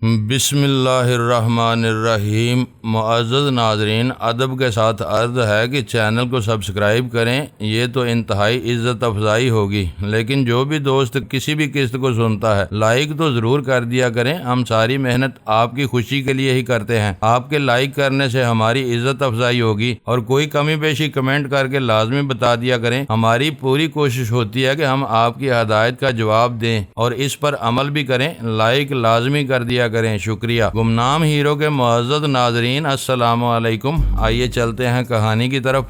بسم اللہ الرحمن الرحیم۔ معزز ناظرین، ادب کے ساتھ عرض ہے کہ چینل کو سبسکرائب کریں، یہ تو انتہائی عزت افزائی ہوگی، لیکن جو بھی دوست کسی بھی قسط کو سنتا ہے لائک تو ضرور کر دیا کریں۔ ہم ساری محنت آپ کی خوشی کے لیے ہی کرتے ہیں، آپ کے لائک کرنے سے ہماری عزت افزائی ہوگی، اور کوئی کمی بیشی کمنٹ کر کے لازمی بتا دیا کریں۔ ہماری پوری کوشش ہوتی ہے کہ ہم آپ کی ہدایت کا جواب دیں اور اس پر عمل بھی کریں۔ لائک لازمی کر دیا کریں، شکریہ۔ گمنام ہیرو کے معزز ناظرین، السلام علیکم۔ آئیے چلتے ہیں کہانی کی طرف۔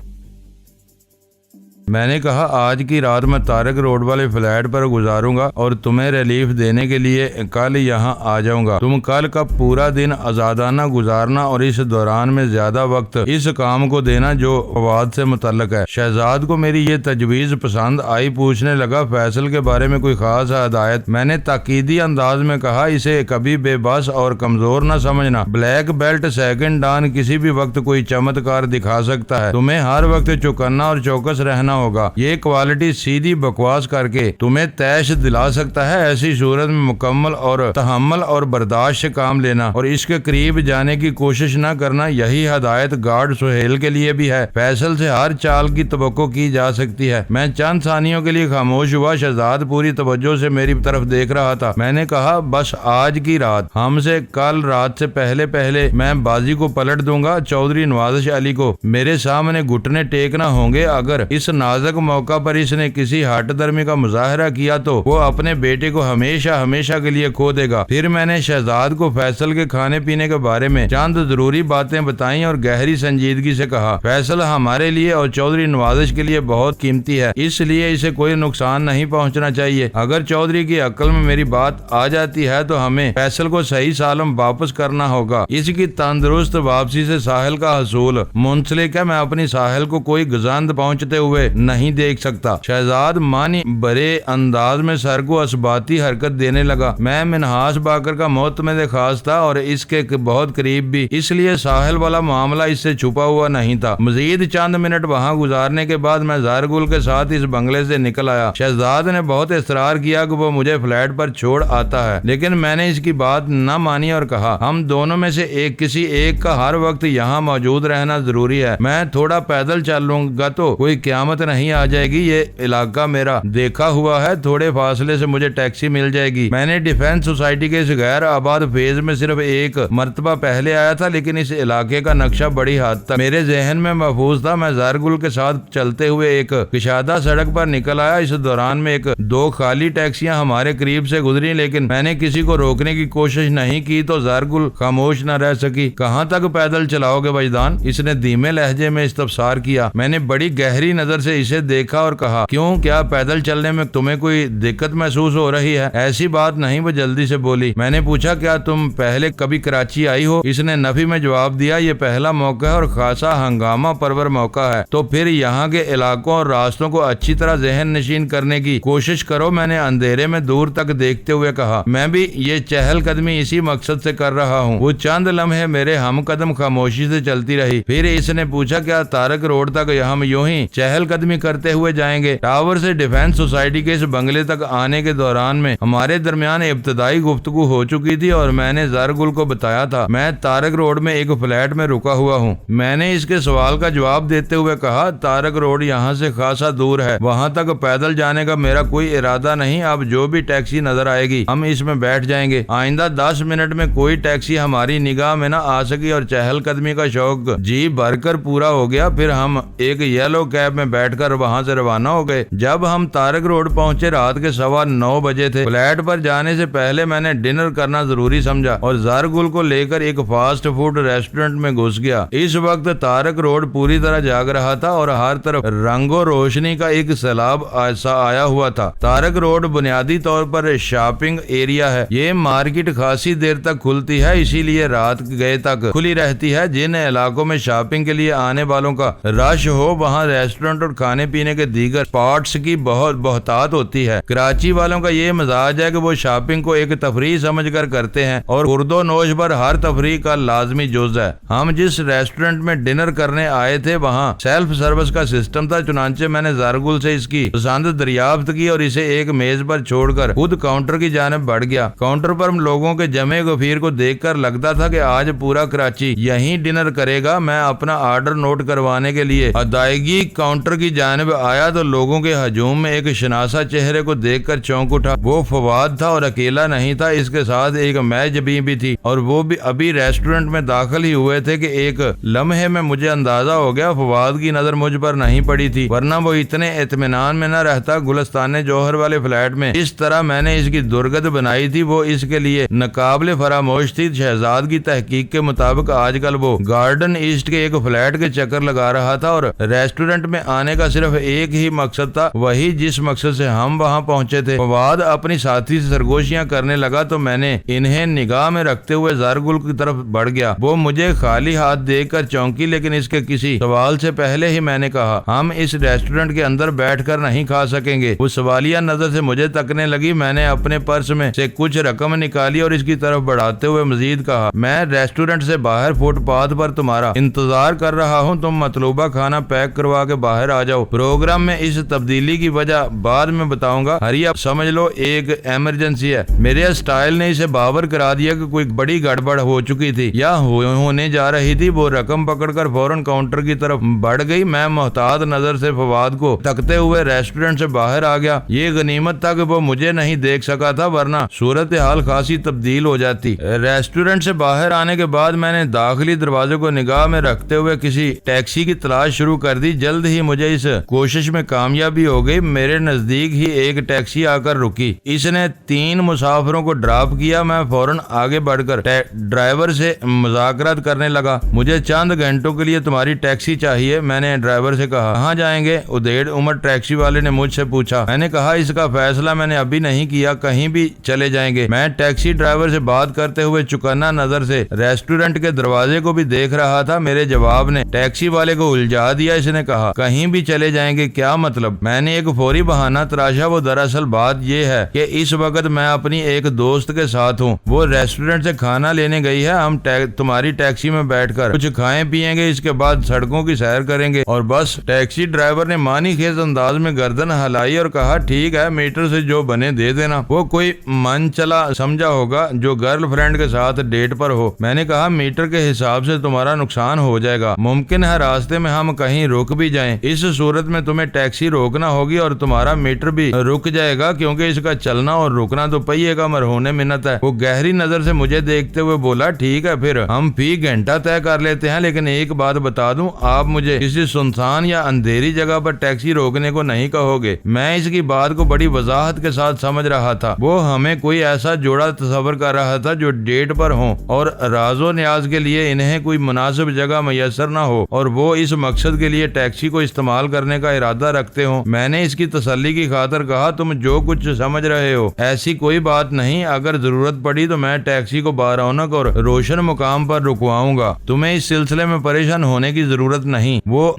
میں نے کہا آج کی رات میں طارق روڈ والے فلیٹ پر گزاروں گا اور تمہیں ریلیف دینے کے لیے کل یہاں آ جاؤں گا۔ تم کل کا پورا دن آزادانہ گزارنا اور اس دوران میں زیادہ وقت اس کام کو دینا جو فواد سے متعلق ہے۔ شہزاد کو میری یہ تجویز پسند آئی، پوچھنے لگا فیصل کے بارے میں کوئی خاص ہدایت؟ میں نے تاکیدی انداز میں کہا اسے کبھی بے بس اور کمزور نہ سمجھنا، بلیک بیلٹ سیکنڈ ڈان کسی بھی وقت کوئی چمتکار دکھا سکتا ہے، تمہیں ہر وقت چوکنا اور چوکس رہنا ہوگا۔ یہ کوالٹی سیدھی بکواس کر کے تمہیں تیش دلا سکتا ہے، ایسی صورت میں مکمل اور تحمل اور برداشت سے کام لینا اور اس کے قریب جانے کی کوشش نہ کرنا، یہی ہدایت گارڈ سہیل کے لیے بھی ہے۔ فیصل سے ہر چال کی توقع کی جا سکتی ہے۔ میں چند ثانیوں کے لیے خاموش ہوا، شہزاد پوری توجہ سے میری طرف دیکھ رہا تھا۔ میں نے کہا بس آج کی رات، ہم سے کل رات سے پہلے میں بازی کو پلٹ دوں گا۔ چودھری نوازش علی کو میرے سامنے گھٹنے ٹیکنا ہوں گے۔ اگر اس نازک موقع پر اس نے کسی ہٹ درمی کا مظاہرہ کیا تو وہ اپنے بیٹے کو ہمیشہ کے لیے کھو دے گا۔ پھر میں نے شہزاد کو فیصل کے کھانے پینے کے بارے میں چند ضروری باتیں بتائیں اور گہری سنجیدگی سے کہا فیصل ہمارے لیے اور چودھری نوازش کے لیے بہت قیمتی ہے، اس لیے اسے کوئی نقصان نہیں پہنچنا چاہیے۔ اگر چودھری کی عقل میں میری بات آ جاتی ہے تو ہمیں فیصل کو صحیح سالم واپس کرنا ہوگا۔ اس کی تندرست واپسی سے ساحل کا حصول منسلک ہے۔ میں اپنی ساحل کو کوئی گزند پہنچتے ہوئے نہیں دیکھ سکتا۔ شہزاد مانی برے انداز میں سر کو اثباتی حرکت دینے لگا۔ میں منہاس باقر کا معتمد خاص تھا اور اس کے بہت قریب بھی، اس لیے ساحل والا معاملہ اس سے چھپا ہوا نہیں تھا۔ مزید چند منٹ وہاں گزارنے کے بعد میں زہرگل کے ساتھ اس بنگلے سے نکل آیا۔ شہزاد نے بہت اصرار کیا کہ وہ مجھے فلیٹ پر چھوڑ آتا ہے، لیکن میں نے اس کی بات نہ مانی اور کہا ہم دونوں میں سے کسی ایک کا ہر وقت یہاں موجود رہنا ضروری ہے۔ میں تھوڑا پیدل چل لوں گا تو کوئی قیامت نہیں آ جائے گی، یہ علاقہ میرا دیکھا ہوا ہے، تھوڑے فاصلے سے مجھے ٹیکسی مل جائے گی۔ میں نے ڈیفنس سوسائٹی کے اس غیر آباد فیز میں صرف ایک مرتبہ پہلے آیا تھا، لیکن اس علاقے کا نقشہ بڑی حد تک میرے ذہن میں محفوظ تھا۔ میں زہرگل کے ساتھ چلتے ہوئے ایک کشادہ سڑک پر نکل آیا۔ اس دوران میں دو خالی ٹیکسیاں ہمارے قریب سے گزری، لیکن میں نے کسی کو روکنے کی کوشش نہیں کی تو زہرگل خاموش نہ رہ سکی۔ کہاں تک پیدل چلاؤ گے وجدان؟ اس نے دھیمے لہجے میں استفسار کیا۔ میں نے بڑی گہری نظر سے اسے دیکھا اور کہا کیوں، کیا پیدل چلنے میں تمہیں کوئی دقت محسوس ہو رہی ہے؟ ایسی بات نہیں، وہ جلدی سے بولی۔ میں نے پوچھا کیا تم پہلے کبھی کراچی آئی ہو؟ اس نے نفی میں جواب دیا، یہ پہلا موقع ہے اور خاصا ہنگامہ پرور موقع ہے، تو پھر یہاں کے علاقوں اور راستوں کو اچھی طرح ذہن نشین کرنے کی کوشش کرو۔ میں نے اندھیرے میں دور تک دیکھتے ہوئے کہا میں بھی یہ چہل قدمی اسی مقصد سے کر رہا ہوں۔ وہ چند لمحے میرے ہم قدم خاموشی سے چلتی رہی، پھر اس نے پوچھا کیا طارق روڈ تک ہم یوں ہی چہل قدمی کرتے ہوئے جائیں گے؟ ٹاور سے ڈیفنس سوسائٹی کے اس بنگلے تک آنے کے دوران میں ہمارے درمیان ابتدائی گفتگو ہو چکی تھی اور میں نے زہرگل کو بتایا تھا میں طارق روڈ میں ایک فلیٹ میں رکا ہوا ہوں۔ میں نے اس کے سوال کا جواب دیتے ہوئے کہا طارق روڈ یہاں سے خاصا دور ہے، وہاں تک پیدل جانے کا میرا کوئی ارادہ نہیں۔ اب جو بھی ٹیکسی نظر آئے گی ہم اس میں بیٹھ جائیں گے۔ آئندہ 10 منٹ میں کوئی ٹیکسی ہماری نگاہ میں نہ آ سکی اور چہل قدمی کا شوق جی بھر کر پورا ہو گیا۔ پھر ہم ایک یلو کیب میں بیٹھ کر وہاں سے روانہ ہو گئے۔ جب ہم طارق روڈ پہنچے رات کے 9:15 بجے تھے۔ فلیٹ پر جانے سے پہلے میں نے ڈنر کرنا ضروری سمجھا اور زہرگل کو لے کر ایک فاسٹ فوڈ ریسٹورنٹ میں گھس گیا۔ اس وقت طارق روڈ پوری طرح جاگ رہا تھا اور ہر طرف رنگ و روشنی کا ایک سیلاب ایسا آیا ہوا تھا۔ طارق روڈ بنیادی طور پر شاپنگ ایریا ہے، یہ مارکیٹ خاصی دیر تک کھلتی ہے، اسی لیے رات گئے تک کھلی رہتی ہے۔ جن علاقوں میں شاپنگ کے لیے آنے والوں کا رش ہو وہاں ریسٹورنٹ اور کھانے پینے کے دیگر اسپاٹس کی بہت بہتات ہوتی ہے۔ کراچی والوں کا یہ مزاج ہے کہ وہ شاپنگ کو ایک تفریح سمجھ کر کرتے ہیں اور خورد و نوش پر ہر تفریح کا لازمی جز ہے۔ ہم جس ریسٹورنٹ میں ڈنر کرنے آئے تھے وہاں سیلف سروس کا سسٹم تھا، چنانچہ میں نے زارگل سے اس کی پسند دریافت کی اور اسے ایک میز پر چھوڑ کر خود کاؤنٹر کی جانب بڑھ گیا۔ کاؤنٹر پر لوگوں کے جمع غفیر کو دیکھ کر لگتا تھا کہ آج پورا کراچی یہیں ڈنر کرے گا۔ میں اپنا آرڈر نوٹ کروانے کے لیے ادائیگی کاؤنٹر کی جانب آیا تو لوگوں کے ہجوم میں ایک شناسا چہرے کو دیکھ کر چونک اٹھا۔ وہ فواد تھا اور اکیلا نہیں تھا، اس کے ساتھ ایک میج بھی تھی اور وہ بھی ابھی ریسٹورنٹ میں داخل ہی ہوئے تھے کہ ایک لمحے میں مجھے اندازہ ہو گیا فواد کی نظر مجھ پر نہیں پڑی تھی، ورنہ وہ اتنے اطمینان میں نہ رہتا۔ گلستان جوہر والے فلیٹ میں اس طرح میں نے اس کی درگت بنائی تھی وہ اس کے لیے ناقابل فراموش تھی۔ شہزاد کی تحقیق کے مطابق آج کل وہ گارڈن ایسٹ کے ایک فلیٹ کے چکر لگا رہا تھا اور ریسٹورنٹ میں آنے کا صرف ایک ہی مقصد تھا، وہی جس مقصد سے ہم وہاں پہنچے تھے۔ فواد اپنی ساتھی سے سرگوشیاں کرنے لگا تو میں نے انہیں نگاہ میں رکھتے ہوئے زارگل کی طرف بڑھ گیا۔ وہ مجھے خالی ہاتھ دیکھ کر چونکی، لیکن اس کے کسی سوال سے پہلے ہی میں نے کہا، ہم اس ریسٹورنٹ کے اندر بیٹھ کر نہیں کھا سکیں گے۔ وہ سوالیہ نظر سے مجھے تکنے لگی۔ میں نے اپنے پرس میں سے کچھ رقم نکالی اور اس کی طرف بڑھاتے ہوئے مزید کہا، میں ریسٹورنٹ سے باہر فٹ پاتھ پر تمہارا انتظار کر رہا ہوں، تم مطلوبہ کھانا پیک کروا کے باہر آ جاؤ۔ پروگرام میں اس تبدیلی کی وجہ بعد میں بتاؤں گا، ہری اب سمجھ لو ایک ایمرجنسی ہے۔ میرے اسٹائل نے اسے باور کرا دیا کہ کوئی بڑی گڑبڑ ہو چکی تھی یا ہونے جا رہی تھی۔ وہ رقم پکڑ کر فوراً کاؤنٹر کی طرف بڑھ گئی۔ میں محتاط نظر سے فواد کو تکتے ہوئے ریسٹورنٹ سے باہر آ گیا۔ یہ غنیمت تھا کہ وہ مجھے نہیں دیکھ سکا تھا، ورنہ صورتحال خاصی تبدیل ہو جاتی۔ ریسٹورنٹ سے باہر آنے کے بعد میں نے داخلی دروازے کو نگاہ میں رکھتے ہوئے کسی ٹیکسی کی تلاش شروع کر دی۔ جلد ہی مجھے اس کوشش میں کامیابی ہو گئی۔ میرے نزدیک ہی ایک ٹیکسی آ کر رکی، اس نے 3 مسافروں کو ڈراپ کیا۔ میں فوراً آگے بڑھ کر ڈرائیور سے مذاکرات کرنے لگا۔ مجھے چند گھنٹوں کے لیے تمہاری ٹیکسی چاہیے، میں نے ڈرائیور سے کہا۔ کہاں جائیں گے؟ ادیڑ عمر ٹیکسی والے نے مجھ سے پوچھا۔ میں نے کہا، اس کا فیصلہ میں نے ابھی نہیں کیا، کہیں بھی چلے جائیں گے۔ میں ٹیکسی ڈرائیور سے بات کرتے ہوئے چکنا نظر سے ریسٹورنٹ کے دروازے کو بھی دیکھ رہا تھا۔ میرے جواب نے ٹیکسی والے کو الجھا دیا۔ اس نے کہا، کہیں بھی چلے جائیں گے کیا مطلب؟ میں نے ایک فوری بہانہ تراشا۔ وہ دراصل بات یہ ہے کہ اس وقت میں اپنی ایک دوست کے ساتھ ہوں، وہ ریسٹورنٹ سے کھانا لینے گئی ہے۔ ہم تمہاری ٹیکسی میں بیٹھ کر کچھ کھائیں پیئیں گے، اس کے بعد سڑکوں کی سیر کریں گے اور بس۔ ٹیکسی ڈرائیور نے معنی خیز انداز میں گردن ہلائی اور کہا، ٹھیک ہے، میٹر سے جو بنے دے دینا۔ وہ کوئی من چلا سمجھا ہوگا جو گرل فرینڈ کے ساتھ ڈیٹ پر ہو۔ میں نے کہا، میٹر کے حساب سے تمہارا نقصان ہو جائے گا، ممکن ہے راستے میں ہم کہیں رک بھی جائیں۔ اس صورت میں تمہیں ٹیکسی روکنا ہوگی اور تمہارا میٹر بھی رک جائے گا، کیونکہ اس کا چلنا اور رکنا تو پہیے کا مرہون منت ہے۔ وہ گہری نظر سے مجھے دیکھتے ہوئے بولا، ٹھیک ہے، پھر ہم فی گھنٹہ طے کر لیتے ہیں، لیکن ایک بات بتا دوں، آپ مجھے کسی سنسان یا اندھیری جگہ پر ٹیکسی روکنے کو نہیں کہو گے۔ میں اس کی بات کو بڑی وضاحت کے ساتھ سمجھ رہا تھا۔ وہ ہمیں کوئی ایسا جوڑا تصور کر رہا تھا جو ڈیٹ پر ہوں اور راز و نیاز کے لیے انہیں کوئی مناسب جگہ میسر نہ ہو اور وہ اس مقصد کے لیے ٹیکسی کو استعمال کرنے کا ارادہ رکھتے ہوں۔ میں نے اس کی تسلی کی خاطر کہا، تم جو کچھ سمجھ رہے ہو ایسی کوئی بات نہیں، اگر ضرورت پڑی تو میں ٹیکسی کو بارونق اور روشن مقام پر رکواؤں گا، تمہیں اس سلسلے میں پریشان ہونے کی ضرورت نہیں۔ وہ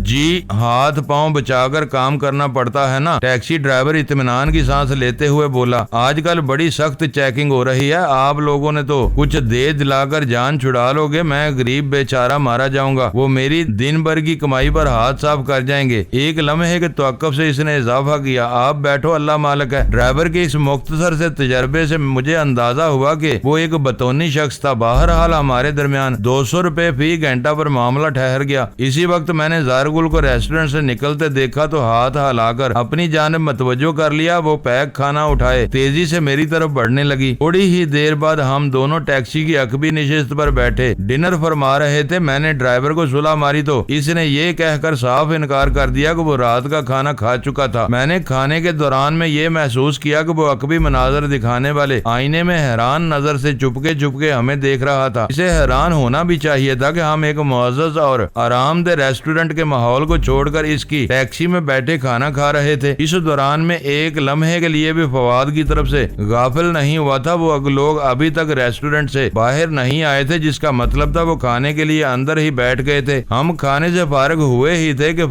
جی ہاتھ پاؤں بچا کر کام کرنا پڑتا ہے نا۔ ٹیکسی ڈرائیور اطمینان کی سانس لیتے ہوئے بولا، آج کل بڑی سخت چیکنگ ہو رہی ہے، آپ لوگوں نے تو کچھ دے دلا کر جان چھڑا لو گے، میں غریب بیچارہ مارا جاؤں گا، وہ میری دن بھر کی کمائی پر ہاتھ صاف کر جائیں گے۔ ایک لمحے کے توقف سے اس نے اضافہ کیا، آپ بیٹھو، اللہ مالک ہے۔ ڈرائیور کے اس مختصر سے تجربے سے مجھے اندازہ ہوا کہ وہ ایک بطونی شخص تھا۔ بہرحال ہمارے درمیان 200 روپے فی گھنٹہ پر معاملہ ٹھہر گیا۔ اسی وقت میں نے زارگل کو ریسٹورنٹ سے نکلتے دیکھا تو ہاتھ ہلا کر اپنی جانب متوجہ کر لیا۔ وہ پیک کھانا اٹھائے تیزی سے میری طرف بڑھنے لگی۔ تھوڑی ہی دیر بعد ہم دونوں ٹیکسی کی عقبی نشست پر بیٹھے ڈنر فرما رہے تھے۔ میں نے ڈرائیور کو صلاح ماری تو اس نے یہ کہہ کر صاف انکار کر دیا کہ وہ رات کا کھانا کھا چکا تھا۔ میں نے کھانے کے دوران میں یہ محسوس کیا کہ وہ عقبی مناظر دکھانے والے آئینے میں حیران نظر سے چپکے ہمیں دیکھ رہا تھا۔ اسے حیران ہونا بھی چاہیے تھا کہ ہم ایک معزز اور آرام دہ ریسٹورنٹ کے ماحول کو چھوڑ کر اس کی ٹیکسی میں بیٹھے کھانا کھا رہے تھے۔ اس دوران میں ایک لمحے کے لیے بھی فواد کی طرف سے غافل نہیں ہوا تھا۔ وہ لوگ ابھی تک ریسٹورنٹ سے باہر نہیں آئے تھے، جس کا مطلب تھا وہ کھانے کے لیے اندر ہی بیٹھ گئے تھے۔ ہم کھانے سے فارغ ہوئے ہی تھے کہ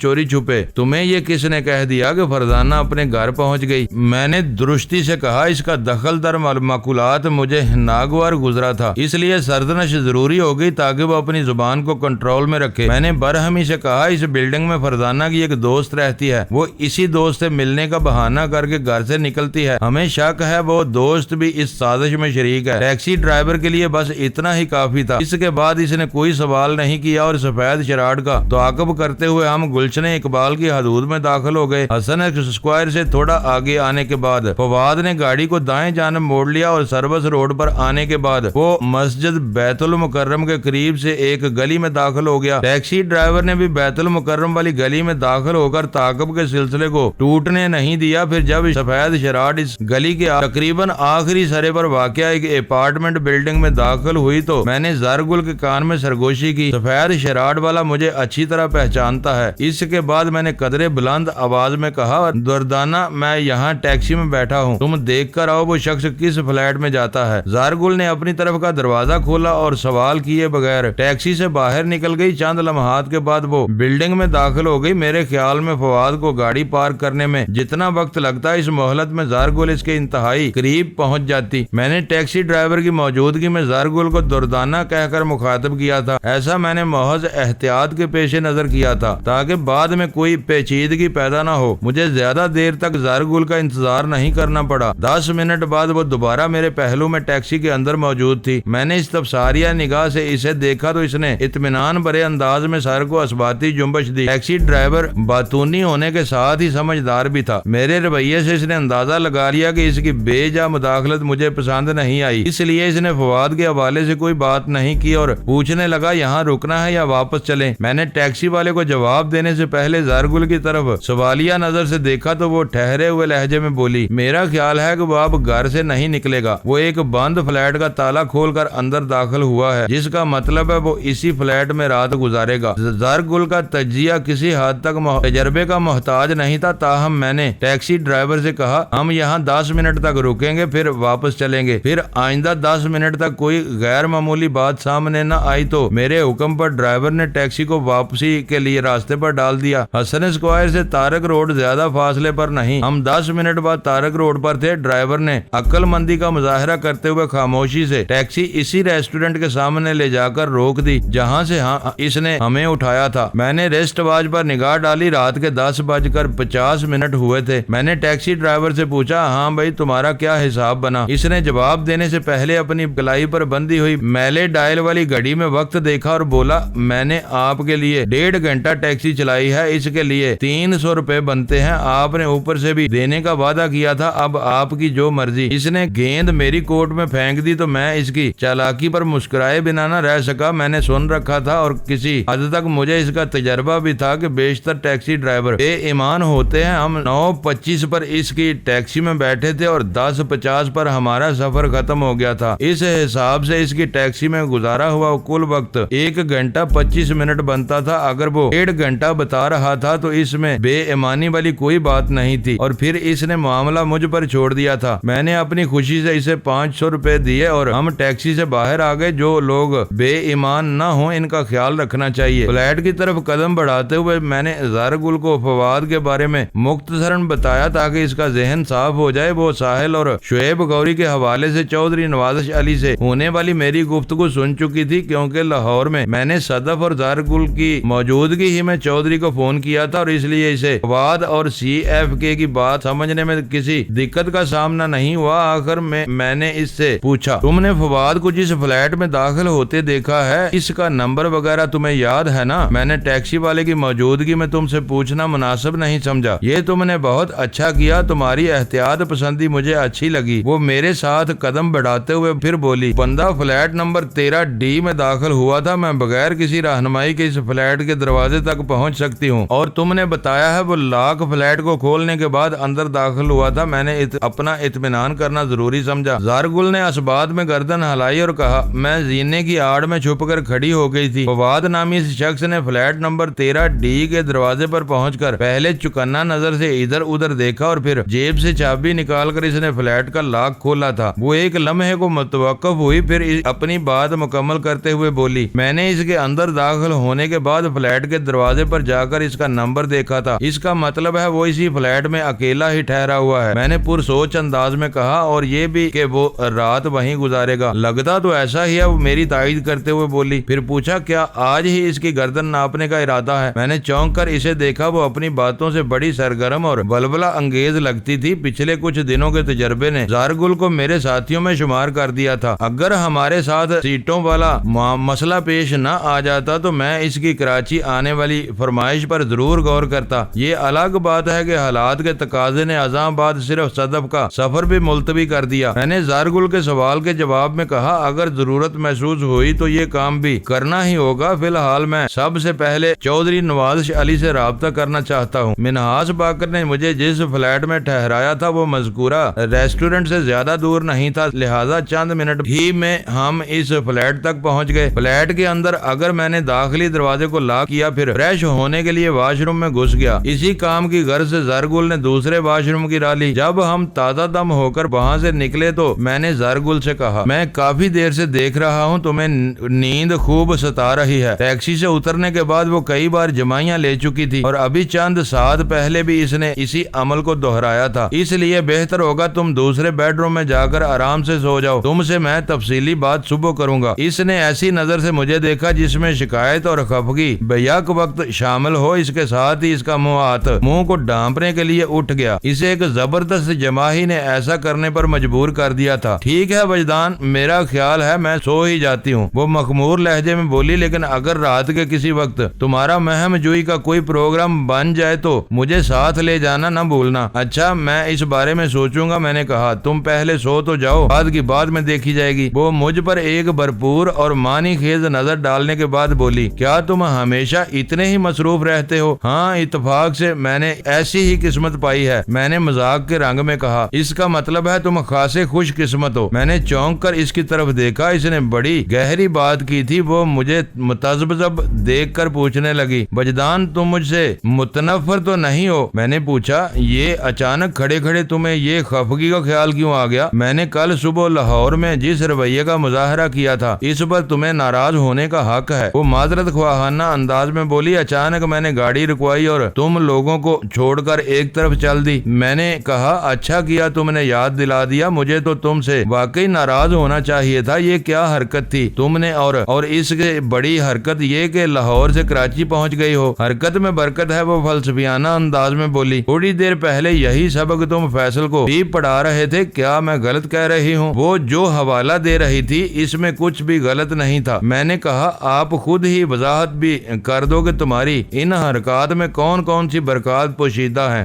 چوری چھپے۔ تمہیں یہ کس نے کہہ دیا کہ فرزانہ اپنے گھر پہنچ گئی؟ میں نے درستی سے کہا، اس کا دخل در معقولات مجھے ناگوار گزرا تھا، اس لیے سردنش ضروری ہو گئی تاکہ وہ اپنی زبان کو کنٹرول میں رکھے۔ میں نے برہمی سے کہا، اس بلڈنگ میں فرزانہ کی ایک دوست رہتی ہے، وہ اسی دوست سے ملنے کا بہانہ کر کے گھر سے نکلتی ہے، ہمیں شک ہے وہ دوست بھی اس سازش میں شریک ہے۔ ٹیکسی ڈرائیور کے لیے بس اتنا ہی کافی تھا۔ اس کے بعد اس نے کوئی سوال نہیں کیا اور سفید شراٹ کا تعاقب کرتے ہوئے ہم گلشن اقبال کی حدود میں داخل ہو گئے۔ حسن اسکوائر سے تھوڑا آگے آنے کے بعد فواد نے گاڑی کو دائیں جانب موڑ لیا اور سروس روڈ پر آنے کے بعد وہ مسجد بیت المکرم کے قریب سے ایک گلی میں داخل ہو گیا۔ ٹیکسی ڈرائیور نے بھی بیت المکرم والی گلی میں داخل ہو کر تعاقب کے سلسلے کو ٹوٹنے نہیں دیا۔ پھر جب سفید شراٹ اس گلی کے تقریباً آخری سرے پر واقع ایک اپارٹمنٹ بلڈنگ میں داخل ہوئی تو میں نے زرگل کے کان میں سرگوشی کی، سفید شراٹ والا مجھے اچھی طرح پہچانتا ہے۔ اس کے بعد میں نے قدرے بلند آواز میں کہا، دردانہ میں یہاں ٹیکسی میں بیٹھا ہوں، تم دیکھ کر آؤ وہ شخص کس فلیٹ میں جاتا ہے۔ زرگل نے اپنی طرف کا دروازہ کھولا اور سوال کیے بغیر ٹیکسی سے باہر نکل گئی۔ چند لمحات کے بعد وہ بلڈنگ میں داخل ہو گئی۔ میرے خیال میں فواد کو گاڑی پارک کرنے میں جتنا وقت لگتا اس مہلت میں زرگل اس کے انتہائی قریب پہنچ جاتی۔ میں نے ٹیکسی ڈرائیور کی موجودگی میں زرگل کو دردانہ کہہ کر مخاطب کیا تھا۔ ایسا میں نے محض احتیاط کے پیش نظر کیا تھا تاکہ بعد میں کوئی پیچیدگی پیدا نہ ہو۔ مجھے زیادہ دیر تک زرگل کا انتظار نہیں کرنا پڑا۔ 10 منٹ بعد وہ دوبارہ میرے پہلو میں ٹیکسی کے اندر موجود تھی۔ میں نے اس تبصاریہ نگاہ سے اسے دیکھا تو اس نے اطمینان بھرے انداز میں سر کو اثباتی جنبش دی۔ ٹیکسی ڈرائیور باتونی ہونے کے ساتھ ہی سمجھدار بھی تھا۔ میرے رویے سے اس نے اندازہ لگا لیا کہ اس کی بے جا مداخلت مجھے پسند نہیں آئی، اس لیے اس نے فواد کے حوالے سے کوئی بات نہیں کی اور پوچھنے لگا، یہاں رکنا ہے یا واپس چلیں؟ میں نے ٹیکسی والے کو جواب دینے سے پہلے زرگل کی طرف سوالیہ نظر سے دیکھا تو وہ ٹھہرے ہوئے لہجے میں بولی، میرا خیال ہے کہ وہ اب گھر سے نہیں نکلے گا۔ وہ ایک بند فلیٹ کا تالا کھول کر اندر داخل ہوا ہے، جس کا مطلب ہے وہ اسی فلیٹ میں رات گزارے گا۔ زرگل کا تجزیہ کسی حد تک تجربے کا محتاج نہیں تھا، تاہم میں نے ٹیکسی ڈرائیور سے کہا، ہم یہاں 10 منٹ تک رکیں گے پھر واپس چلیں گے۔ پھر آئندہ 10 منٹ تک کوئی غیر معمولی بات سامنے نہ آئی تو میرے حکم پر ڈرائیور نے ٹیکسی کو واپسی کے لیے راستے پر ڈال دیا۔ حسن اسکوائر سے تارک روڈ زیادہ فاصلے پر نہیں، ہم 10 منٹ بعد تارک روڈ پر تھے۔ ڈرائیور نے عقل مندی کا مظاہرہ کرتے ہوئے خاموشی سے ٹیکسی اسی ریسٹورنٹ کے سامنے لے جا کر روک دی جہاں سے اس نے ہمیں اٹھایا تھا۔ میں نے ریسٹ واچ پر نگاہ ڈالی، رات کے 10:50 ہوئے تھے۔ میں نے ٹیکسی ڈرائیور سے پوچھا، ہاں بھائی تمہارا کیا حساب بنا؟ اس نے جواب دینے سے پہلے اپنی کلائی پر بندھی ہوئی میلے ڈائل والی گھڑی میں وقت دیکھا اور بولا، میں نے آپ کے لیے 1.5 گھنٹہ ٹیکسی چلائی ہے، اس کے لیے 300 روپے بنتے ہیں، آپ نے اوپر سے بھی دینے کا وعدہ کیا تھا، اب آپ کی جو مرضی۔ اس نے گیند میری کوٹ میں پھینک دی تو میں اس کی چالاکی پر مسکرائے بنا نہ رہ سکا۔ میں نے سن رکھا تھا اور کسی حد تک مجھے اس کا تجربہ بھی تھا کہ بیشتر ٹیکسی ڈرائیور بے ایمان ہوتے ہیں۔ ہم 9:25 پر اس کی ٹیکسی میں بیٹھے تھے اور 10:50 پر ہمارا سفر ختم ہو گیا تھا۔ اس حساب سے اس کی ٹیکسی میں گزارا ہوا کل وقت 1 گھنٹہ 25 منٹ بنتا تھا۔ اگر وہ 1.5 گھنٹہ بتا رہا تھا تو اس میں بے ایمانی والی کوئی بات نہیں تھی اور پھر اس نے معاملہ مجھ پر چھوڑ دیا تھا۔ میں نے اپنی خوشی سے اسے 500 روپے دیے اور ہم ٹیکسی سے باہر آ گئے۔ جو لوگ بے ایمان نہ ہوں ان کا خیال رکھنا چاہیے۔ فلیٹ کی طرف قدم بڑھاتے ہوئے میں نے زرگل کو فواد کے بارے میں مختصراً بتایا تاکہ اس کا ذہن صاف ہو جائے۔ وہ ساحل اور شعیب غوری کے حوالے سے چودھری نوازش علی سے ہونے والی میری گفتگو سن چکی تھی، کیونکہ لاہور میں نے صدف اور زرگل کی موجودگی ہی میں چودھری کو فون کیا تھا اور اس لیے اسے فواد اور CFK کی بات سمجھنے میں کسی دقت کا سامنا نہیں ہوا۔ آخر میں نے اس سے پوچھا، تم نے فواد کو جس فلیٹ میں داخل ہوتے دیکھا ہے اس کا نمبر وغیرہ تمہیں یاد ہے نا؟ میں نے ٹیکسی والے کی موجودگی میں تم سے پوچھنا مناسب نہیں سمجھا۔ یہ تم نے بہت اچھا کیا، تمہاری احتیاط پسندی مجھے اچھی لگی۔ وہ میرے ساتھ قدم بڑھاتے ہوئے پھر بولی، بندہ فلیٹ نمبر 13D میں داخل ہوا تھا، میں بغیر کسی رہنمائی کے اس فلیٹ کے دروازے تک پہنچ سکتی ہوں اور تم نے بتایا ہے وہ لاک فلیٹ کو کھولنے کے بعد اندر داخل ہوا تھا۔ میں نے اپنا اطمینان کرنا ضروری سمجھا۔ زرگل نے اس بات میں گردن ہلائی اور کہا، میں زینے کی آڑ میں چھپ کر کھڑی ہو گئی تھی۔ فواد نامی اس شخص نے فلیٹ نمبر 13D کے دروازے پر پہنچ کر پہلے چکنا نظر سے ادھر ادھر دیکھا اور پھر جیب سے چابی نکال کر اس نے فلیٹ کا لاک کھولا تھا۔ وہ ایک لمحے کو متوقف ہوئی، پھر اپنی بات مکمل کرتے ہوئے بولی، میں نے اس کے اندر داخل ہونے کے بعد فلیٹ کے دروازے پر جا کر اس کا نمبر دیکھا تھا، اس کا مطلب ہے وہ اسی فلیٹ میں اکیلا ہی ٹھہرا ہوا ہے۔ میں نے پرسوچ انداز میں کہا، اور یہ بھی کہ وہ رات وہیں گزارے گا۔ لگتا تو ایسا ہی ہے، وہ میری تائید کرتے ہوئے بولی۔ پھر پوچھا، کیا آج ہی اس کی گردن ناپنے کا ارادہ ہے؟ میں نے چونک کر اسے دیکھا، وہ اپنی باتوں سے بڑی سرگرم اور بلبلہ انگیز لگتی تھی۔ پچھلے کچھ دنوں کے تجربے نے زارگل کو میرے ساتھیوں میں شمار کر دیا تھا۔ اگر ہمارے ساتھ سیٹوں والا مسئلہ پیش نہ آ جاتا تو میں اس کی کراچی آنے والی فرمائش پر ضرور غور کرتا۔ یہ الگ بات ہے کہ حالات کے تقاضے نے ازاں بعد صرف صدف کا سفر بھی ملتوی کر دیا۔ میں نے زارگل کے سوال کے جواب میں کہا، اگر ضرورت محسوس ہوئی تو یہ کام بھی کرنا ہی ہوگا۔ فی الحال میں سب سے پہلے چودھری نواز علی سے رابطہ کرنا چاہتا ہوں۔ منہاس باقر نے مجھے جس فلیٹ میں ٹھہرایا تھا وہ مذکورہ ریسٹورنٹ سے زیادہ دور نہیں تھا، لہذا چند منٹ ہی میں ہم اس فلیٹ تک پہنچ گئے۔ فلیٹ کے اندر اگر میں نے داخلی دروازے کو لاک کیا، پھر فریش ہونے کے لیے واش روم میں گھس گیا۔ اسی کام کی غرض سے زارگل نے دوسرے واش روم کی راہ لی۔ جب ہم تازہ دم ہو کر وہاں سے نکلے تو میں نے زارگل سے کہا، میں کافی دیر سے دیکھ رہا ہوں تمہیں نیند خوب ستا رہی ہے۔ ٹیکسی سے اترنے کے بعد وہ کئی بار جمائیاں لے چکی تھی اور ابھی چند ساعت پہلے بھی اس نے اسی عمل کو دہرایا تھا، اس لیے بہتر ہوگا تم دوسرے بیڈ روم میں جا کر آرام سے سو جاؤ، تم سے میں تفصیلی بات صبح کروں گا۔ اس نے ایسی نظر سے مجھے دیکھا جس میں شکایت اور خفگی بیک وقت شامل ہو، اس کے ساتھ ہی اس کا منہ کو ڈانپنے کے لیے اٹھ گیا۔ اسے ایک زبردست جماہی نے ایسا کرنے پر مجبور کر دیا تھا۔ ٹھیک ہے وجدان، میرا خیال ہے میں سو ہی جاتی ہوں، وہ مخمور لہجے میں بولی، لیکن اگر رات کے کسی وقت تمہارا مہم جوئی کا کوئی پروگرام بن جائے تو مجھے ساتھ لے جانا نہ بھولنا۔ اچھا، میں اس بارے میں سوچوں گا، میں نے کہا، تم پہلے سو تو جاؤ، بعد کی بات میں دیکھی جائے گی۔ وہ مجھ پر ایک بھرپور اور معنی خیز نظر ڈالنے کے بعد بولی، کیا تم ہمیشہ اتنے ہی مصروف رہتے ہو؟ ہاں، اتفاق سے میں نے ایسی ہی قسمت پائی ہے، میں نے مذاق کے رنگ میں کہا۔ اس کا مطلب ہے تم خاصے خوش قسمت ہو۔ میں نے چونک کر اس کی طرف دیکھا، اس نے بڑی گہری بات کی تھی۔ وہ مجھے متذبذب دیکھ کر پوچھنے لگی، وجدان تم مجھ سے متنفر تو نہیں ہو؟ میں نے پوچھا، یہ اچانک کھڑے کھڑے تمہیں یہ خفگی کا خیال کیوں آ گیا؟ میں نے کل صبح لاہور میں جس رویے کا مظاہرہ کیا تھا اس پر تمہیں ناراض ہونے کا حق ہے، وہ معذرت خواہانہ انداز میں بولی۔ اچانک میں نے گاڑی رکوائی اور تم لوگوں کو چھوڑ کر ایک طرف چل دی۔ میں نے کہا، اچھا کیا تم نے یاد دلا دیا، مجھے تو تم سے واقعی ناراض ہونا چاہیے تھا۔ یہ کیا حرکت تھی تم نے، اور اس کے بڑی حرکت یہ کہ لاہور سے کراچی پہنچ گئی ہو۔ حرکت میں برکت ہے، وہ فلسفیانہ انداز میں بولی۔ تھوڑی دیر پہلے یہی سبق تم فیصل کو بھی پڑھا رہے تھے، کیا میں غلط کہہ رہی ہوں؟ وہ جو حوالہ دے رہی تھی اس میں کچھ بھی غلط نہیں تھا۔ میں نے کہا، آپ خود ہی وضاحت بھی کر دو کہ تمہاری ان حرکات میں کون کون سی برکات پوشیدہ ہیں۔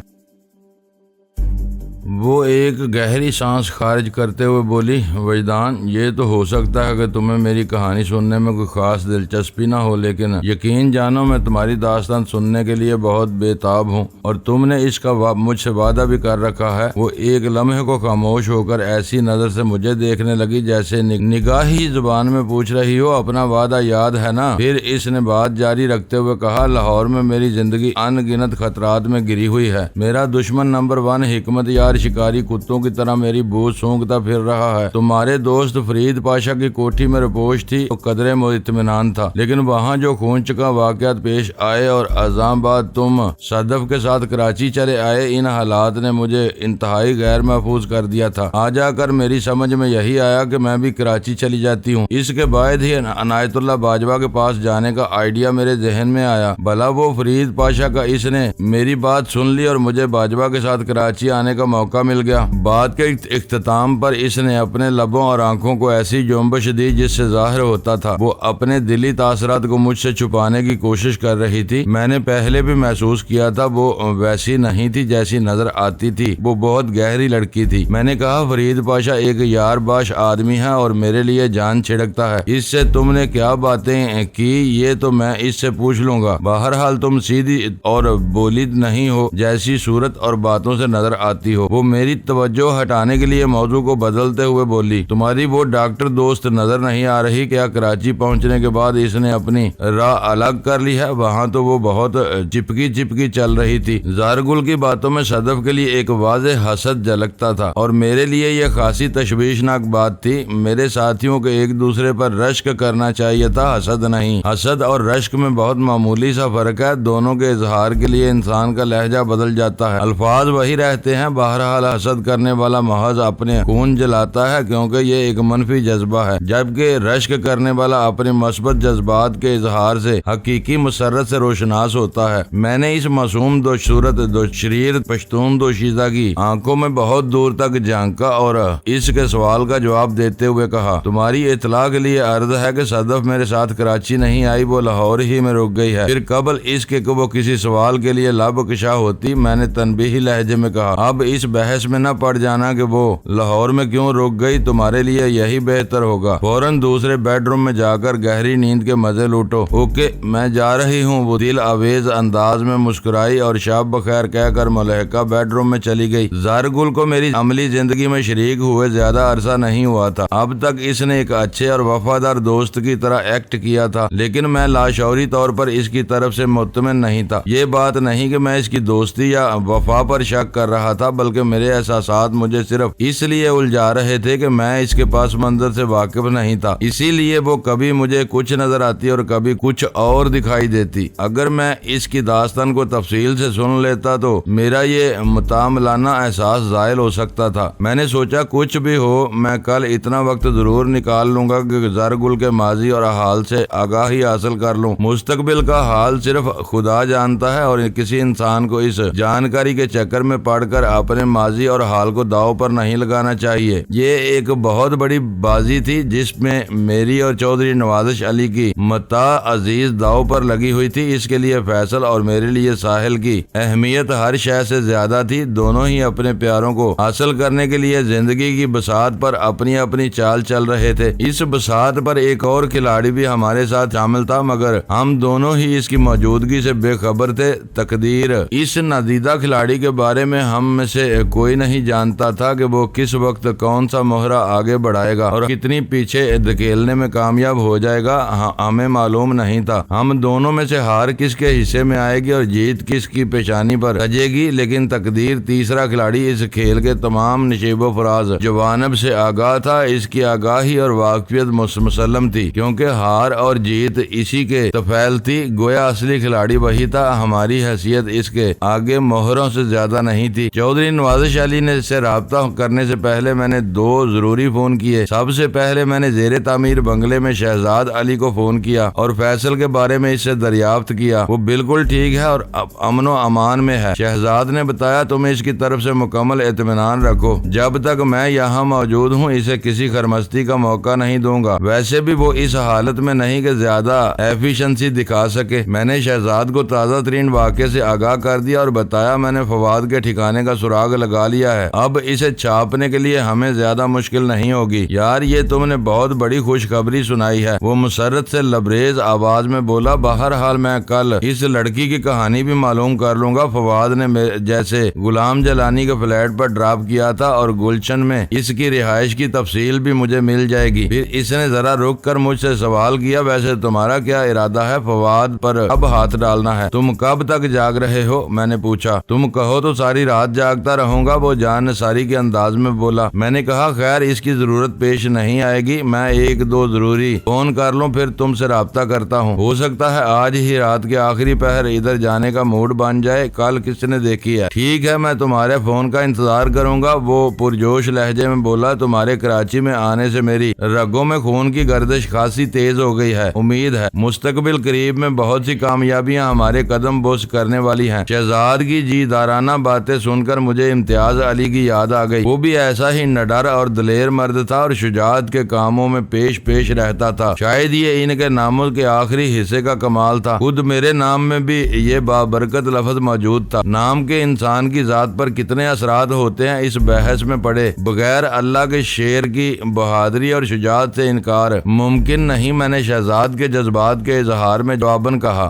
وہ ایک گہری سانس خارج کرتے ہوئے بولی، وجدان، یہ تو ہو سکتا ہے کہ تمہیں میری کہانی سننے میں کوئی خاص دلچسپی نہ ہو، لیکن یقین جانو میں تمہاری داستان سننے کے لیے بہت بے تاب ہوں، اور تم نے اس کا مجھ سے وعدہ بھی کر رکھا ہے۔ وہ ایک لمحے کو خاموش ہو کر ایسی نظر سے مجھے دیکھنے لگی جیسے نگاہی زبان میں پوچھ رہی ہو، اپنا وعدہ یاد ہے نا؟ پھر اس نے بات جاری رکھتے ہوئے کہا، لاہور میں میری زندگی ان گنت خطرات میں گری ہوئی ہے۔ میرا دشمن نمبر 1 حکمت یار شکاری کتوں کی طرح میری بو سونگتا پھر رہا ہے۔ تمہارے دوست فرید پاشا کی کوٹھی میں رپوش تھی تو قدرے اطمینان تھا، لیکن وہاں جو خون چکا واقعات پیش آئے اور ازاں بعد تم صدف کے ساتھ کراچی چلے آئے، ان حالات نے مجھے انتہائی غیر محفوظ کر دیا تھا۔ آ جا کر میری سمجھ میں یہی آیا کہ میں بھی کراچی چلی جاتی ہوں۔ اس کے بعد ہی عنایت اللہ باجوہ کے پاس جانے کا آئیڈیا میرے ذہن میں آیا۔ بھلا وہ فرید پاشا کا اس نے میری بات سن لی اور مجھے باجوہ کے ساتھ کراچی آنے کا موقع مل گیا۔ بات کے اختتام پر اس نے اپنے لبوں اور آنکھوں کو ایسی جنبش دی جس سے ظاہر ہوتا تھا وہ اپنے دلی تاثرات کو مجھ سے چھپانے کی کوشش کر رہی تھی۔ میں نے پہلے بھی محسوس کیا تھا وہ ویسی نہیں تھی جیسی نظر آتی تھی، وہ بہت گہری لڑکی تھی۔ میں نے کہا، فرید پاشا ایک یار باش آدمی ہے اور میرے لیے جان چھڑکتا ہے۔ اس سے تم نے کیا باتیں کی یہ تو میں اس سے پوچھ لوں گا۔ بہرحال تم سیدھی اور بولید نہیں ہو جیسی صورت اور باتوں سے نظر آتی ہو۔ وہ وہ میری توجہ ہٹانے کے لیے موضوع کو بدلتے ہوئے بولی، تمہاری وہ ڈاکٹر دوست نظر نہیں آ رہی؟ کیا کراچی پہنچنے کے بعد اس نے اپنی راہ الگ کر لی ہے؟ وہاں تو وہ بہت چپکی چل رہی تھی۔ زارگل کی باتوں میں صدف کے لیے ایک واضح حسد جھلکتا تھا، اور میرے لیے یہ خاصی تشویشناک بات تھی۔ میرے ساتھیوں کو ایک دوسرے پر رشک کرنا چاہیے تھا، حسد نہیں۔ حسد اور رشک میں بہت معمولی سا فرق ہے، دونوں کے اظہار کے لیے انسان کا لہجہ بدل جاتا ہے، الفاظ وہی رہتے ہیں۔ بہرحال حسد کرنے والا محض اپنے خون جلاتا ہے کیونکہ یہ ایک منفی جذبہ ہے، جبکہ رشک کرنے والا اپنے مثبت جذبات کے اظہار سے حقیقی مسرت سے روشناس ہوتا ہے۔ میں نے اس معصوم دو صورت دو شریر پشتون دو شیزہ کی آنکھوں میں بہت دور تک جھانکا اور اس کے سوال کا جواب دیتے ہوئے کہا، تمہاری اطلاع کے لیے عرض ہے کہ صدف میرے ساتھ کراچی نہیں آئی، وہ لاہور ہی میں رک گئی ہے۔ پھر قبل اس کے کہ وہ کسی سوال کے لیے لب کشا ہوتی، میں نے تنبیہی لہجے میں کہا، اب اس بحث میں نہ پڑ جانا کہ وہ لاہور میں کیوں رک گئی، تمہارے لیے یہی بہتر ہوگا۔ فوراً دوسرے بیڈ روم میں جا کر گہری نیند کے مزے لوٹو۔ اوکے، میں جا رہی ہوں، وہ دل آویز انداز میں مسکرائی اور شب بخیر کہہ کر ملحقہ بیڈ روم میں چلی گئی۔ زارگل کو میری عملی زندگی میں شریک ہوئے زیادہ عرصہ نہیں ہوا تھا، اب تک اس نے ایک اچھے اور وفادار دوست کی طرح ایکٹ کیا تھا، لیکن میں لاشعوری طور پر اس کی طرف سے مطمئن نہیں تھا۔ یہ بات نہیں کہ میں اس کی دوستی یا وفا پر شک کر رہا تھا، بلکہ میرے احساسات مجھے صرف اس لیے الجھا رہے تھے کہ میں اس کے پاس منظر سے واقف نہیں تھا، اسی لیے وہ کبھی مجھے کچھ نظر آتی اور کبھی کچھ اور دکھائی دیتی۔ اگر میں اس کی داستان کو تفصیل سے سن لیتا تو میرا یہ متعاملانہ احساس زائل ہو سکتا تھا۔ میں نے سوچا کچھ بھی ہو میں کل اتنا وقت ضرور نکال لوں گا کہ زارگل کے ماضی اور حال سے آگاہی حاصل کر لوں۔ مستقبل کا حال صرف خدا جانتا ہے، اور کسی انسان کو اس جانکاری کے چکر میں پڑ کر اپنے ماضی اور حال کو داؤ پر نہیں لگانا چاہیے۔ یہ ایک بہت بڑی بازی تھی جس میں میری اور چودھری نوازش علی کی متاع عزیز داؤ پر لگی ہوئی تھی۔ اس کے لیے فیصل اور میرے لیے ساحل کی اہمیت ہر شے سے زیادہ تھی۔ دونوں ہی اپنے پیاروں کو حاصل کرنے کے لیے زندگی کی بساط پر اپنی اپنی چال چل رہے تھے۔ اس بساط پر ایک اور کھلاڑی بھی ہمارے ساتھ شامل تھا، مگر ہم دونوں ہی اس کی موجودگی سے بے خبر تھے۔ تقدیر اس نادیدہ کھلاڑی کے بارے میں ہم میں سے کوئی نہیں جانتا تھا کہ وہ کس وقت کون سا مہرہ آگے بڑھائے گا اور کتنی پیچھے دھکیلنے میں کامیاب ہو جائے گا، ہمیں معلوم نہیں تھا۔ ہم دونوں میں سے ہار کس کے حصے میں آئے گی اور جیت کس کی پیشانی پر سجے گی، لیکن تقدیر تیسرا کھلاڑی اس کھیل کے تمام نشیب و فراز جوانب سے آگاہ تھا۔ اس کی آگاہی اور واقفیت مسلم تھی، کیونکہ ہار اور جیت اسی کے طفیل تھی۔ گویا اصلی کھلاڑی وہی تھا، ہماری حیثیت اس کے آگے مہروں سے زیادہ نہیں تھی۔ چودھری نوازش علی نے اس سے رابطہ کرنے سے پہلے میں نے 2 ضروری فون کیے۔ سب سے پہلے میں نے زیر تعمیر بنگلے میں شہزاد علی کو فون کیا اور فیصل کے بارے میں اس سے دریافت کیا۔ وہ بالکل ٹھیک ہے اور امن و امان میں ہے، شہزاد نے بتایا۔ تم اس کی طرف سے مکمل اطمینان رکھو، جب تک میں یہاں موجود ہوں اسے کسی خرمستی کا موقع نہیں دوں گا۔ ویسے بھی وہ اس حالت میں نہیں کہ زیادہ ایفیشنسی دکھا سکے۔ میں نے شہزاد کو تازہ ترین واقعے سے آگاہ کر دیا اور بتایا میں نے فواد کے ٹھکانے کا سراغ لگا لیا ہے، اب اسے چھاپنے کے لیے ہمیں زیادہ مشکل نہیں ہوگی۔ یار یہ تم نے بہت بڑی خوشخبری سنائی ہے، وہ مسرت سے لبریز آواز میں بولا۔ بہرحال میں کل اس لڑکی کی کہانی بھی معلوم کر لوں گا۔ فواد نے جیسے غلام جلانی کے فلیٹ پر ڈراپ کیا تھا اور گلشن میں اس کی رہائش کی تفصیل بھی مجھے مل جائے گی۔ پھر اس نے ذرا رک کر مجھ سے سوال کیا، ویسے تمہارا کیا ارادہ ہے فواد پر اب ہاتھ ڈالنا ہے؟ تم کب تک جاگ رہے ہو؟ میں نے پوچھا۔ تم کہو تو ساری رات جاگتا رہوں گا، وہ جان نثاری کے انداز میں بولا۔ میں نے کہا خیر اس کی ضرورت پیش نہیں آئے گی، میں 1-2 ضروری فون کر لوں پھر تم سے رابطہ کرتا ہوں، ہو سکتا ہے آج ہی رات کے آخری پہر ادھر جانے کا موڈ بن جائے۔ کل کس نے دیکھی ہے؟ ٹھیک ہے میں تمہارے فون کا انتظار کروں گا، وہ پرجوش لہجے میں بولا۔ تمہارے کراچی میں آنے سے میری رگوں میں خون کی گردش خاصی تیز ہو گئی ہے، امید ہے مستقبل قریب میں بہت سی کامیابیاں ہمارے قدم بوس کرنے والی ہیں۔ شہزاد کی جی دارانہ باتیں سن کر مجھے امتیاز علی کی یاد آ گئی۔ وہ بھی ایسا ہی نڈر اور دلیر مرد تھا اور شجاعت کے کاموں میں پیش رہتا تھا۔ شاید یہ ان کے ناموں کے آخری حصے کا کمال تھا۔ خود میرے نام میں بھی یہ بابرکت لفظ موجود تھا۔ نام کے انسان کی ذات پر کتنے اثرات ہوتے ہیں اس بحث میں پڑے بغیر اللہ کے شیر کی بہادری اور شجاعت سے انکار ممکن نہیں۔ میں نے شہزاد کے جذبات کے اظہار میں جواباً کہا،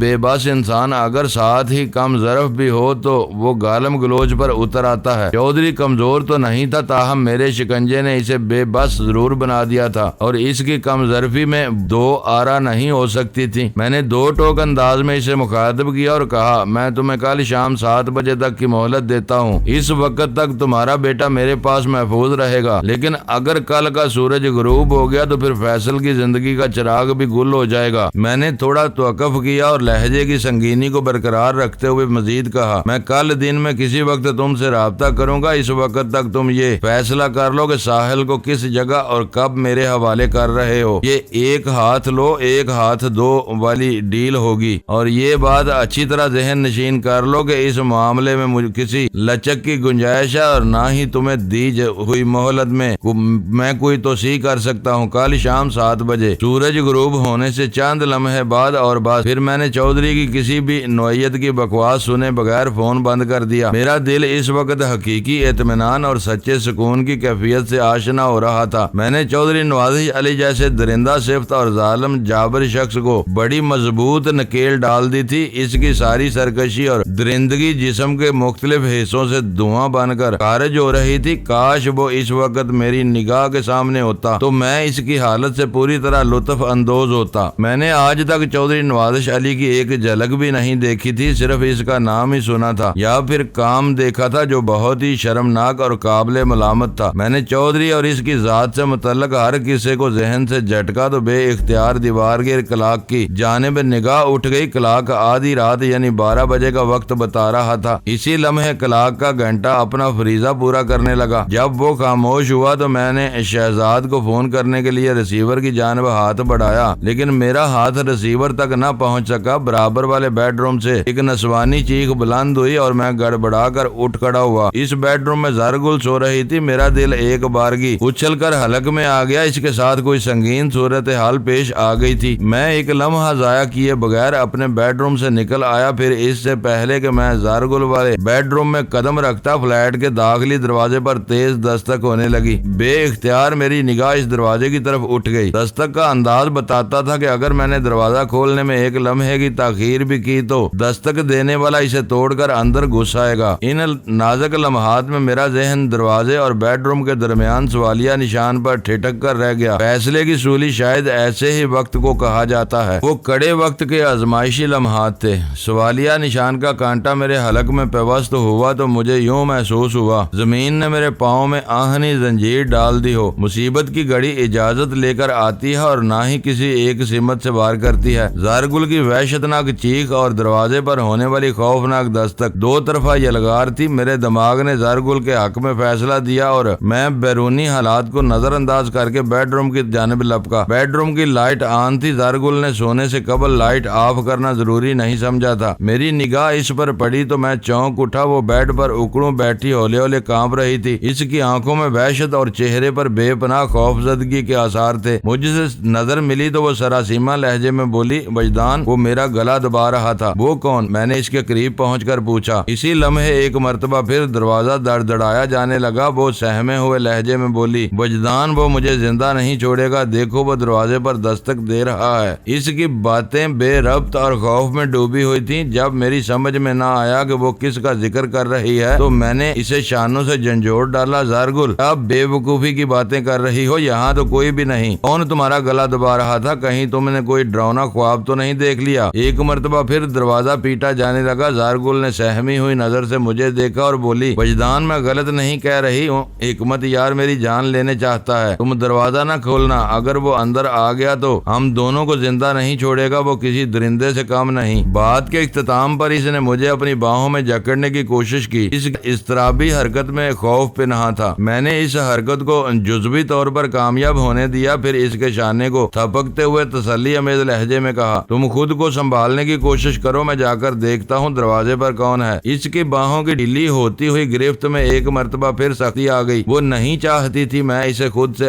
بے بس انسان اگر ساتھ ہی کم ظرف بھی ہو تو وہ گالم گلوچ پر اتر آتا ہے۔ چودھری کمزور تو نہیں تھا، تاہم میرے شکنجے نے اسے بے بس ضرور بنا دیا تھا اور اس کی کم ظرفی میں دو آرا نہیں ہو سکتی تھی۔ میں نے دو ٹوک انداز میں اسے مخاطب کیا اور کہا، میں تمہیں کل شام 7 بجے تک کی مہلت دیتا ہوں۔ اس وقت تک تمہارا بیٹا میرے پاس محفوظ رہے گا، لیکن اگر کل کا سورج غروب ہو گیا تو پھر فیصل کی زندگی کا چراغ بھی گل ہو جائے گا۔ میں نے تھوڑا توقف کیا اور لہجے کی سنگینی کو برقرار رکھتے ہوئے مزید کہا، میں کل دن میں کسی وقت تم سے رابطہ کروں گا۔ اس وقت تک تم یہ فیصلہ کر لو کہ ساحل کو کس جگہ اور کب میرے حوالے کر رہے ہو۔ یہ ایک ہاتھ لو ایک ہاتھ دو والی ڈیل ہوگی، اور یہ بات اچھی طرح ذہن نشین کر لو کہ اس معاملے میں مجھے کسی لچک کی گنجائش ہے اور نہ ہی تمہیں دی ہوئی مہلت میں کوئی توسیع کر سکتا ہوں۔ کل شام 7 بجے سورج غروب ہونے سے چند لمحے بعد اور بس پھر میں نے چودھری کی کسی بھی نوعیت کی بکواس سنے بغیر فون بند کر دیا۔ میرا دل اس وقت حقیقی اطمینان اور سچے سکون کی کیفیت سے آشنا ہو رہا تھا۔ میں نے چودھری نواز علی جیسے درندہ صفت اور ظالم جابر شخص کو بڑی مضبوط نکیل ڈال دی تھی۔ اس کی ساری سرکشی اور درندگی جسم کے مختلف حصوں سے دھواں بن کر خارج ہو رہی تھی۔ کاش وہ اس وقت میری نگاہ کے سامنے ہوتا تو میں اس کی حالت سے پوری طرح لطف اندوز ہوتا۔ میں نے آج تک چودھری نواز علی کی ایک جھلک بھی نہیں دیکھی تھی، صرف اس کا نام ہی سنا تھا یا پھر کام دیکھا تھا جو بہت ہی شرمناک اور قابل ملامت تھا۔ میں نے چودھری اور اس کی ذات سے متعلق ہر کسی کو ذہن سے جھٹکا تو بے اختیار دیوار کے کلاک کی جانب نگاہ اٹھ گئی۔ کلاک آدھی رات یعنی 12 بجے کا وقت بتا رہا تھا۔ اسی لمحے کلاک کا گھنٹہ اپنا فریضہ پورا کرنے لگا۔ جب وہ خاموش ہوا تو میں نے شہزاد کو فون کرنے کے لیے ریسیور کی جانب ہاتھ بڑھایا، لیکن میرا ہاتھ ریسیور تک نہ پہنچ سکا۔ برابر والے بیڈ روم سے ایک نسوانی چیخ بلند ہوئی اور میں گڑبڑا کر اٹھ کھڑا ہوا۔ اس بیڈ روم میں زرگل سو رہی تھی۔ میرا دل ایک بارگی اچھل کر حلق میں آ گیا۔ اس کے ساتھ کوئی سنگین صورتحال پیش آ گئی تھی۔ میں ایک لمحہ ضائع کیے بغیر اپنے بیڈ روم سے نکل آیا۔ پھر اس سے پہلے کہ میں زرگل والے بیڈ روم میں قدم رکھتا، فلیٹ کے داخلی دروازے پر تیز دستک ہونے لگی۔ بے اختیار میری نگاہ اس دروازے کی طرف اٹھ گئی۔ دستک کا انداز بتاتا تھا کہ اگر میں نے دروازہ کھولنے میں ایک لمحے کی تاخیر بھی کی تو دستک دینے والا اسے توڑ کر اندر گھس آئے گا۔ ان نازک لمحات میں میرا ذہن دروازے اور بیڈ روم کے درمیان سوالیہ نشان پر ٹھٹک کر رہ گیا۔ فیصلے کی سولی شاید ایسے ہی وقت کو کہا جاتا ہے۔ وہ کڑے وقت کے آزمائشی لمحات تھے۔ سوالیہ نشان کا کانٹا میرے حلق میں پیوست ہوا تو مجھے یوں محسوس ہوا زمین نے میرے پاؤں میں آہنی زنجیر ڈال دی ہو۔ مصیبت کی گھڑی اجازت لے کر آتی ہے اور نہ ہی کسی ایک سمت سے وار کرتی ہے۔ زارگل کی وحشتناک چیخ اور دروازے پر ہونے والی خوفناک دستک دو طرفہ یلغار تھی۔ میرے دماغ نے زارگل کے حق میں فیصلہ دیا اور میں بیرونی حالات کو نظر انداز کر کے بیڈ روم کی جانب لپکا۔ بیڈ روم کی لائٹ آن تھی۔ زارگل نے سونے سے قبل لائٹ آف کرنا ضروری نہیں سمجھا تھا۔ میری نگاہ اس پر پڑی تو میں چونک اٹھا۔ وہ بیڈ پر اکڑوں بیٹھی ہولے ہولے کانپ رہی تھی۔ اس کی آنکھوں میں وحشت اور چہرے پر بے پناہ خوف زدگی کے آثار تھے۔ مجھ سے نظر ملی تو وہ سراسیمہ لہجے میں بولی، وجدان۔ وہ میرا گلا دبا رہا تھا۔ وہ کون؟ میں نے اس کے قریب پہنچ کر پوچھا۔ اسی لمحے ایک مرتبہ پھر دروازہ دڑدڑایا جانے لگا۔ وہ سہمے ہوئے لہجے میں بولی، وجدان، وہ مجھے زندہ نہیں چھوڑے گا۔ دیکھو وہ دروازے پر دستک دے رہا ہے۔ اس کی باتیں بے ربط اور خوف میں ڈوبی ہوئی تھیں۔ جب میری سمجھ میں نہ آیا کہ وہ کس کا ذکر کر رہی ہے تو میں نے اسے شانوں سے جھنجھوڑ ڈالا۔ زارگل، آپ بے وقوفی کی باتیں کر رہی ہو، یہاں تو کوئی بھی نہیں۔ کون تمہارا گلا دبا رہا تھا؟ کہیں تم نے کوئی ڈراؤنا خواب تو نہیں دیکھ لیا؟ ایک مرتبہ پھر دروازہ پیٹا جانے لگا۔ زارگل نے سہمی ہوئی نظر سے مجھے دیکھا اور بولی، وجدان، میں غلط نہیں کہہ رہی ہوں۔ حکمت یار میری جان لینے چاہتا ہے۔ تم دروازہ نہ کھولنا۔ اگر وہ اندر آ گیا تو ہم دونوں کو زندہ نہیں چھوڑے گا۔ وہ کسی درندے سے کم نہیں۔ بات کے اختتام پر اس نے مجھے اپنی باہوں میں جکڑنے کی کوشش کی۔ اس اضطرابی حرکت میں خوف پنہاں تھا۔ میں نے اس حرکت کو جزوی طور پر کامیاب ہونے دیا۔ پھر اس کے شانے کو تھپکتے ہوئے تسلی امیز لہجے میں کہا، تم خود کو سنبھالنے کی کوشش کرو، میں جا کر دیکھتا ہوں دروازے پر کون ہے۔ اس کی باہوں کی ڈھیلی ہوتی ہوئی گرفت میں ایک مرتبہ پھر سختی آ گئی۔ وہ نہیں چاہتی تھی میں اسے خود سے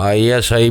ISI